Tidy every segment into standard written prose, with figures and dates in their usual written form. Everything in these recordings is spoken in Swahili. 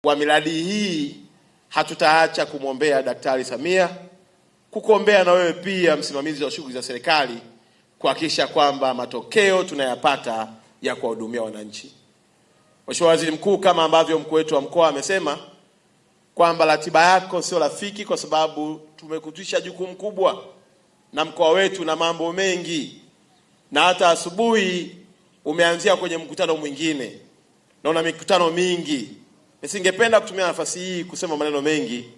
Wa miradi hii hatutaacha kumwombea Daktari Samia, kukuombea na wewe pia msimamizi wa shughuli za serikali, kuhakikisha kwamba matokeo tunayapata ya kuwahudumia wananchi. Mheshimiwa Waziri Mkuu, kama ambavyo mkuu wetu wa mkoa amesema kwamba ratiba yako sio rafiki, kwa sababu tumekutisha jukumu kubwa na mkoa wetu na mambo mengi, na hata asubuhi umeanzia kwenye mkutano mwingine na una mikutano mingi. Nisingependa kutumia nafasi hii kusema maneno mengi,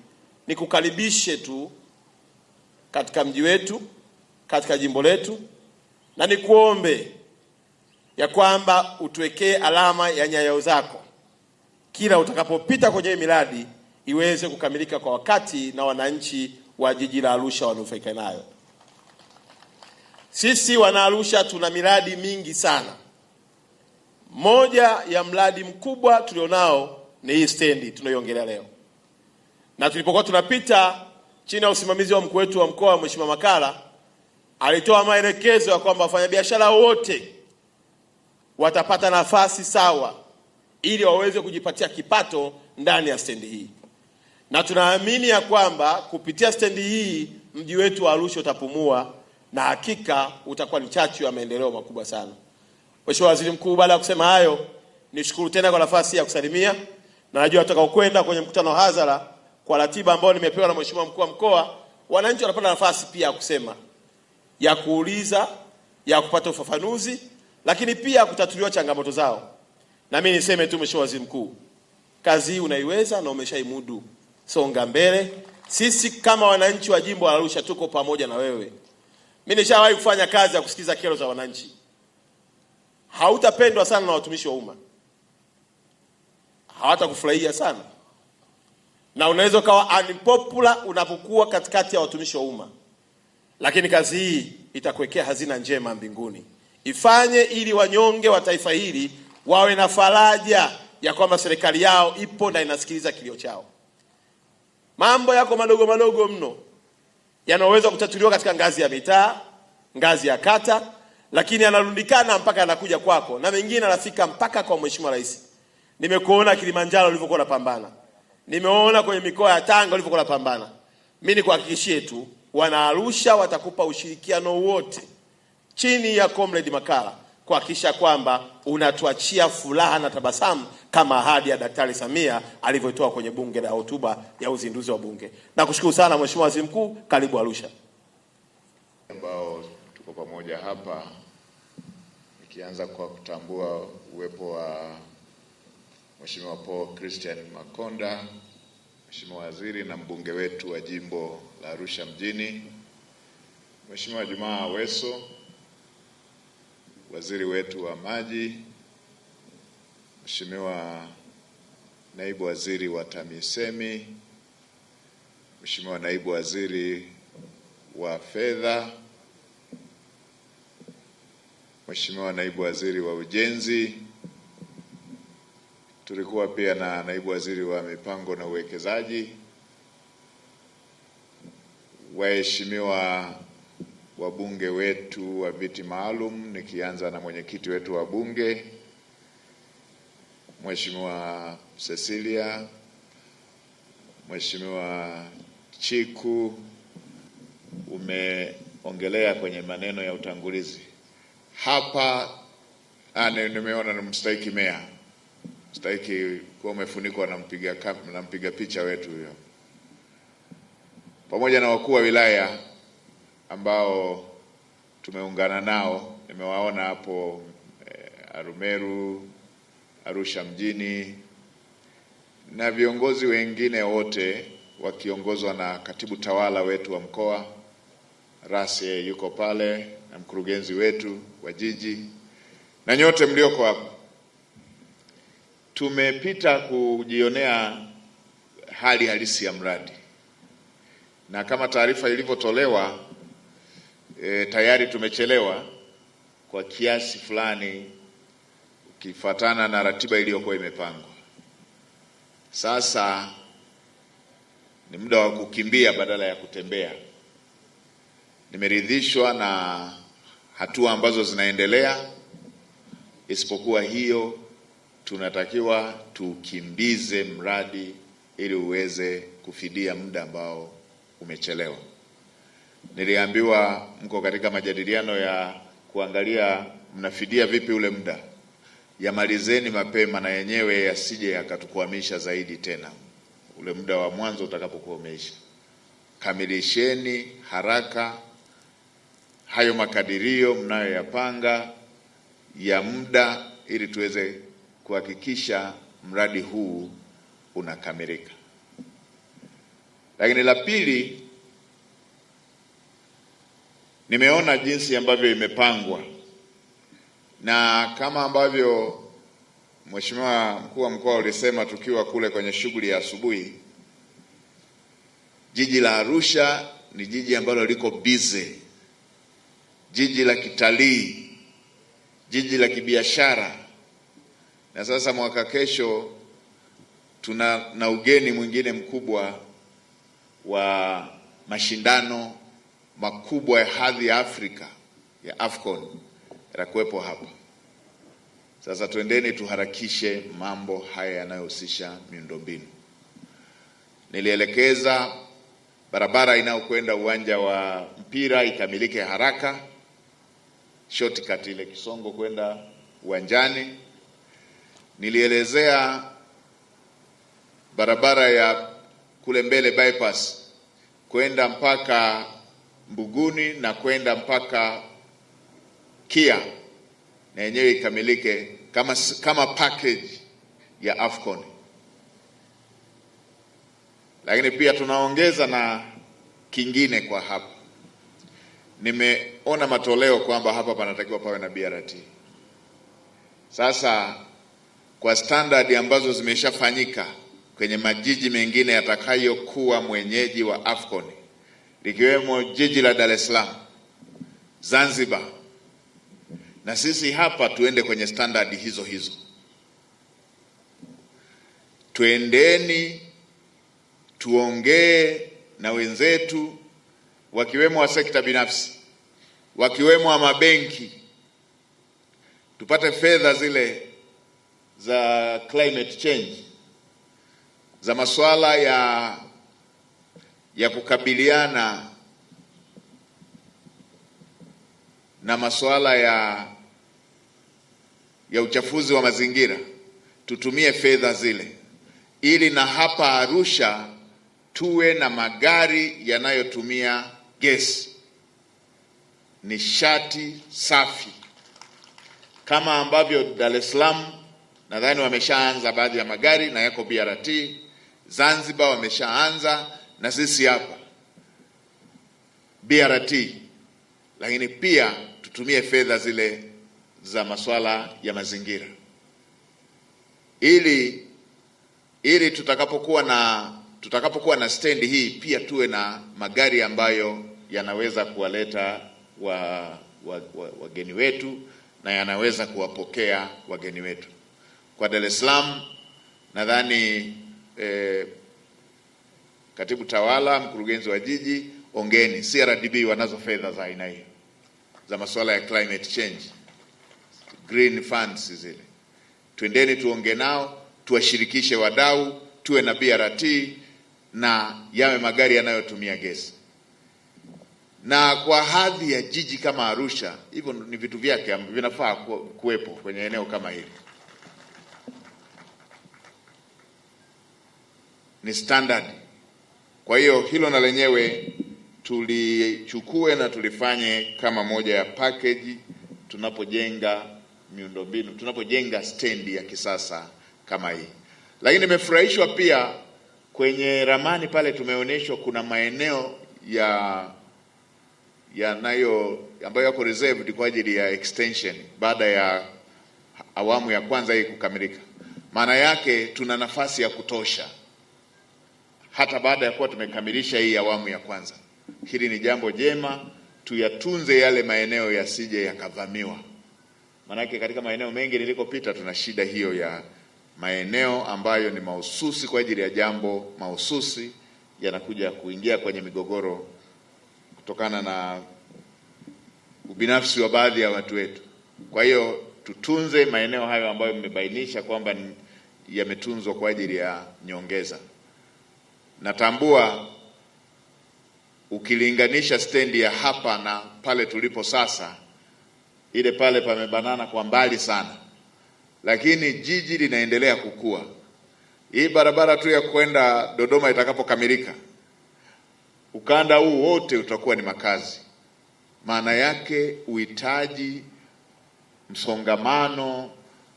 nikukaribishe tu katika mji wetu, katika jimbo letu, na nikuombe ya kwamba utuwekee alama ya nyayo zako kila utakapopita kwenye miradi iweze kukamilika kwa wakati na wananchi wa jiji la Arusha wanufaike nayo. Sisi wana Arusha tuna miradi mingi sana. Moja ya mradi mkubwa tulionao ni hii stendi tunayoongelea leo. Na tulipokuwa tunapita chini ya usimamizi wa mkuu wetu wa mkoa Mheshimiwa Makala, alitoa maelekezo ya kwamba wafanyabiashara wote watapata nafasi sawa ili waweze kujipatia kipato ndani ya stendi hii. Na tunaamini ya kwamba kupitia stendi hii mji wetu wa Arusha utapumua na hakika utakuwa ni chachu ya maendeleo makubwa sana. Mheshimiwa Waziri Mkuu, baada ya kusema hayo, nishukuru tena kwa nafasi ya kusalimia, na najua tutakaokwenda kwenye mkutano wa hadhara kwa ratiba ambayo nimepewa na Mheshimiwa mkuu wa mkoa, wananchi wanapata nafasi pia ya kusema, ya kuuliza, ya kupata ufafanuzi, lakini pia kutatuliwa changamoto zao. Na mimi niseme tu Mheshimiwa Waziri Mkuu, kazi hii unaiweza na umeshaimudu. Songa mbele. Sisi kama wananchi wa jimbo la Arusha tuko pamoja na wewe. Mimi nishawahi kufanya kazi ya kusikiza kero za wananchi. Hautapendwa sana na watumishi wa umma, hawatakufurahia sana, na unaweza ukawa unpopular unapokuwa katikati ya watumishi wa umma, lakini kazi hii itakuwekea hazina njema mbinguni. Ifanye ili wanyonge wa taifa hili wawe na faraja ya kwamba serikali yao ipo na inasikiliza kilio chao. Mambo yako madogo madogo mno yanaweza kutatuliwa katika ngazi ya mitaa, ngazi ya kata, lakini yanarundikana mpaka yanakuja kwako, na mengine yanafika mpaka kwa Mheshimiwa Rais. Nimekuona Kilimanjaro ulivyokuwa unapambana. Nimeona kwenye mikoa ya Tanga ulivyokuwa unapambana. Mimi nikuhakikishie tu wana Arusha watakupa ushirikiano wote chini ya Comrade Makala kuhakikisha kwamba unatuachia furaha na tabasamu kama ahadi ya Daktari Samia alivyotoa kwenye bunge la hotuba ya uzinduzi wa bunge. Nakushukuru sana Mheshimiwa Waziri Mkuu, karibu Arusha. Ambao tuko pamoja hapa, nikianza kwa kutambua uwepo wa Mheshimiwa Paul Christian Makonda, Mheshimiwa Waziri na mbunge wetu wa jimbo la Arusha mjini, Mheshimiwa Jumaa Aweso, waziri wetu wa maji, Mheshimiwa naibu waziri wa TAMISEMI, Mheshimiwa naibu waziri wa fedha, Mheshimiwa naibu waziri wa ujenzi, tulikuwa pia na naibu waziri wa mipango na uwekezaji, waheshimiwa wabunge wetu wa viti maalum, nikianza na mwenyekiti wetu wa bunge Mheshimiwa Cecilia, Mheshimiwa Chiku, umeongelea kwenye maneno ya utangulizi hapa. Nimeona na mstahiki meya, mstahiki kwa umefunikwa na mpiga picha wetu huyo, pamoja na wakuu wa wilaya ambao tumeungana nao. Nimewaona hapo Arumeru, Arusha mjini, na viongozi wengine wote wakiongozwa na katibu tawala wetu wa mkoa Rase yuko pale, na mkurugenzi wetu wa jiji, na nyote mlioko hapo. Tumepita kujionea hali halisi ya mradi, na kama taarifa ilivyotolewa, tayari tumechelewa kwa kiasi fulani ukifuatana na ratiba iliyokuwa imepangwa. Sasa ni muda wa kukimbia badala ya kutembea. Nimeridhishwa na hatua ambazo zinaendelea, isipokuwa hiyo tunatakiwa tukimbize mradi ili uweze kufidia muda ambao umechelewa. Niliambiwa mko katika majadiliano ya kuangalia mnafidia vipi ule muda. Yamalizeni mapema na yenyewe yasije yakatukwamisha zaidi tena. Ule muda wa mwanzo utakapokuwa umeisha, kamilisheni haraka hayo makadirio mnayoyapanga ya muda ili tuweze kuhakikisha mradi huu unakamilika. Lakini la pili, nimeona jinsi ambavyo imepangwa, na kama ambavyo Mheshimiwa Mkuu wa Mkoa ulisema tukiwa kule kwenye shughuli ya asubuhi, jiji la Arusha ni jiji ambalo liko busy, jiji la kitalii, jiji la kibiashara. Na sasa mwaka kesho na ugeni mwingine mkubwa wa mashindano makubwa ya hadhi ya Afrika ya AFCON yatakuwepo hapa. Sasa twendeni tuharakishe mambo haya yanayohusisha miundombinu. Nilielekeza barabara inayokwenda uwanja wa mpira ikamilike haraka, shortcut ile Kisongo kwenda uwanjani. Nilielezea barabara ya kule mbele bypass kwenda mpaka Mbuguni na kwenda mpaka Kia, na yenyewe ikamilike kama package ya AFCON. Lakini pia tunaongeza na kingine kwa hapa. Nimeona matoleo kwamba hapa panatakiwa pawe na BRT. Sasa kwa standard ambazo zimeshafanyika kwenye majiji mengine yatakayokuwa mwenyeji wa AFCON, likiwemo jiji la Dar es Salaam, Zanzibar, na sisi hapa tuende kwenye standard hizo hizo. Tuendeni tuongee na wenzetu wakiwemo wa sekta binafsi, wakiwemo wa mabenki, tupate fedha zile za climate change, za masuala ya kukabiliana na masuala ya uchafuzi wa mazingira. Tutumie fedha zile ili na hapa Arusha tuwe na magari yanayotumia gesi, nishati safi, kama ambavyo Dar es Salaam nadhani wameshaanza baadhi ya magari na yako BRT, Zanzibar wameshaanza, na sisi hapa BRT. Lakini pia tutumie fedha zile za masuala ya mazingira ili tutakapokuwa na stendi hii pia tuwe na magari ambayo yanaweza kuwaleta wageni wetu na yanaweza kuwapokea wageni wetu. Kwa Dar es Salaam nadhani Katibu Tawala, mkurugenzi wa jiji, ongeni, CRDB wanazo fedha za aina hii za masuala ya climate change, green funds zile. Twendeni tuonge nao, tuwashirikishe wadau, tuwe na BRT na yawe magari yanayotumia gesi. Na kwa hadhi ya jiji kama Arusha, hivyo ni vitu vyake vinafaa kuwepo kwenye eneo kama hili. Ni standard. Kwa hiyo hilo na lenyewe tulichukue na tulifanye kama moja ya package tunapojenga miundombinu, tunapojenga stendi ya kisasa kama hii. Lakini nimefurahishwa pia kwenye ramani pale tumeonyeshwa kuna maeneo ambayo yako reserved kwa ajili ya extension baada ya awamu ya kwanza hii kukamilika. Maana yake tuna nafasi ya kutosha hata baada ya kuwa tumekamilisha hii awamu ya kwanza. Hili ni jambo jema, tuyatunze yale maeneo yasije yakavamiwa. Maanake katika maeneo mengi nilikopita tuna shida hiyo ya maeneo ambayo ni mahususi kwa ajili ya jambo mahususi yanakuja kuingia kwenye migogoro kutokana na ubinafsi wa baadhi ya watu wetu. Kwa hiyo tutunze maeneo hayo ambayo mmebainisha kwamba yametunzwa kwa ajili ya nyongeza. Natambua ukilinganisha stendi ya hapa na pale tulipo sasa, ile pale pamebanana kwa mbali sana, lakini jiji linaendelea kukua. Hii barabara tu ya kwenda Dodoma itakapokamilika, ukanda huu wote utakuwa ni makazi. Maana yake uhitaji, msongamano,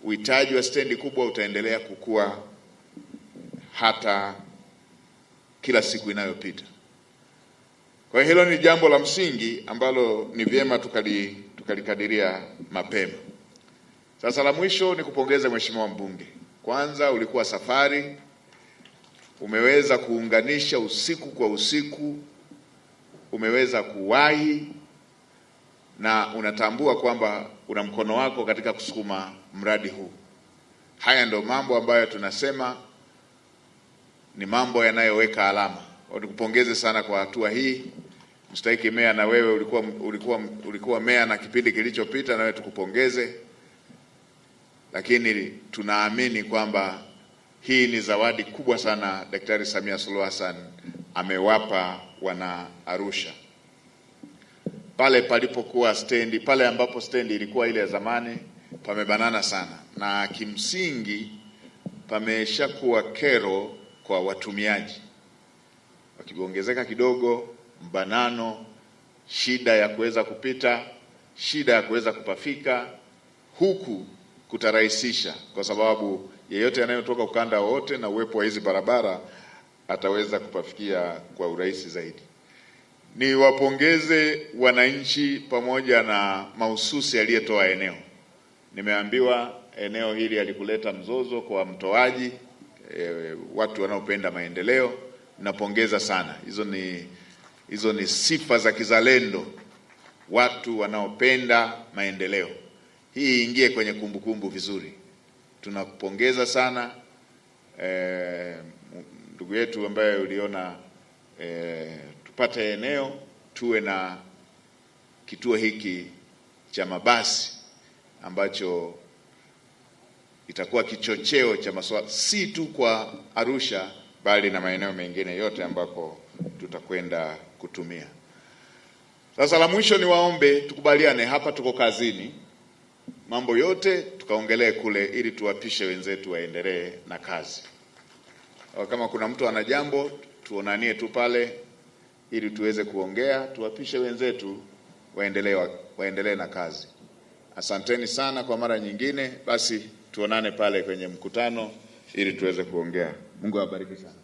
uhitaji wa stendi kubwa utaendelea kukua hata kila siku inayopita. Kwa hiyo hilo ni jambo la msingi ambalo ni vyema tukalikadiria mapema. Sasa la mwisho ni kupongeza Mheshimiwa Mbunge. Kwanza ulikuwa safari, umeweza kuunganisha usiku kwa usiku, umeweza kuwahi, na unatambua kwamba una mkono wako katika kusukuma mradi huu. Haya ndio mambo ambayo tunasema ni mambo yanayoweka alama. Nikupongeze sana kwa hatua hii. Mstahiki Meya, na wewe ulikuwa meya na kipindi kilichopita, na wewe tukupongeze. Lakini tunaamini kwamba hii ni zawadi kubwa sana Daktari Samia Suluhu Hassan amewapa wana Arusha. Pale palipokuwa stendi, pale ambapo stendi ilikuwa ile ya zamani, pamebanana sana, na kimsingi pameshakuwa kero kwa watumiaji. Wakiongezeka kidogo, mbanano, shida ya kuweza kupita, shida ya kuweza kupafika, huku kutarahisisha, kwa sababu yeyote anayotoka ukanda wote na uwepo wa hizi barabara ataweza kupafikia kwa urahisi zaidi. Ni wapongeze wananchi pamoja na mahususi aliyetoa eneo. Nimeambiwa eneo hili alikuleta mzozo kwa mtoaji, watu wanaopenda maendeleo. Napongeza sana. Hizo ni sifa za kizalendo, watu wanaopenda maendeleo. Hii ingie kwenye kumbukumbu vizuri. Tunakupongeza sana ndugu yetu ambaye uliona tupate eneo, tuwe na kituo hiki cha mabasi ambacho itakuwa kichocheo cha masuala si tu kwa Arusha bali na maeneo mengine yote ambako tutakwenda kutumia. Sasa la mwisho ni waombe tukubaliane, hapa tuko kazini, mambo yote tukaongelee kule ili tuwapishe wenzetu waendelee na kazi. Kama kuna mtu ana jambo tuonanie tu pale ili tuweze kuongea, tuwapishe wenzetu waendelee na kazi. Asanteni sana kwa mara nyingine. Basi tuonane pale kwenye mkutano ili tuweze kuongea. Mungu awabariki sana.